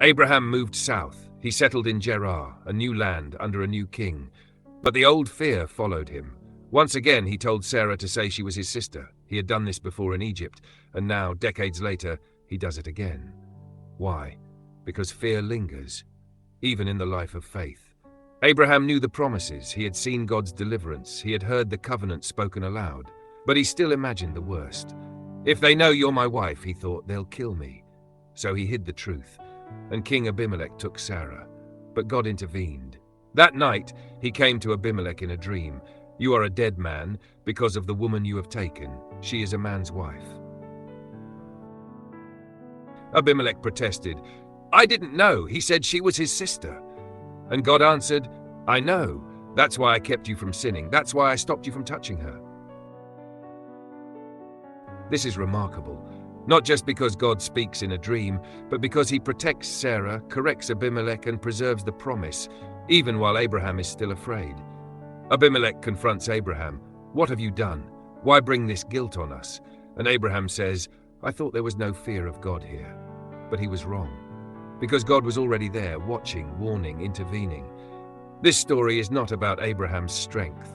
Abraham moved south. He settled in Gerar, a new land under a new king. But the old fear followed him. Once again, he told Sarah to say she was his sister. He had done this before in Egypt, and now, decades later, he does it again. Why? Because fear lingers, even in the life of faith. Abraham knew the promises. He had seen God's deliverance. He had heard the covenant spoken aloud. But he still imagined the worst. If they know you're my wife, he thought, they'll kill me. So he hid the truth, and King Abimelech took Sarah. But God intervened. That night, he came to Abimelech in a dream. You are a dead man because of the woman you have taken. She is a man's wife. Abimelech protested. I didn't know. He said she was his sister. And God answered, I know. That's why I kept you from sinning. That's why I stopped you from touching her. This is remarkable. Not just because God speaks in a dream, but because he protects Sarah, corrects Abimelech, and preserves the promise, even while Abraham is still afraid. Abimelech confronts Abraham. What have you done? Why bring this guilt on us? And Abraham says, I thought there was no fear of God here. But he was wrong. Because God was already there, watching, warning, intervening. This story is not about Abraham's strength.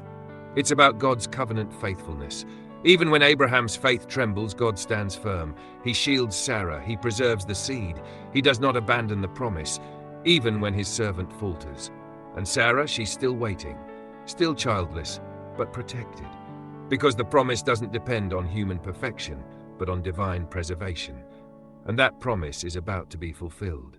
It's about God's covenant faithfulness. Even when Abraham's faith trembles, God stands firm. He shields Sarah. He preserves the seed. He does not abandon the promise, even when his servant falters. And Sarah, she's still waiting, still childless, but protected. Because the promise doesn't depend on human perfection, but on divine preservation. And that promise is about to be fulfilled.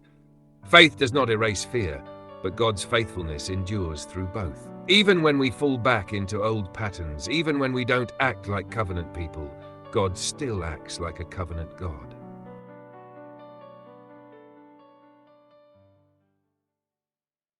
Faith does not erase fear, but God's faithfulness endures through both. Even when we fall back into old patterns, even when we don't act like covenant people, God still acts like a covenant God.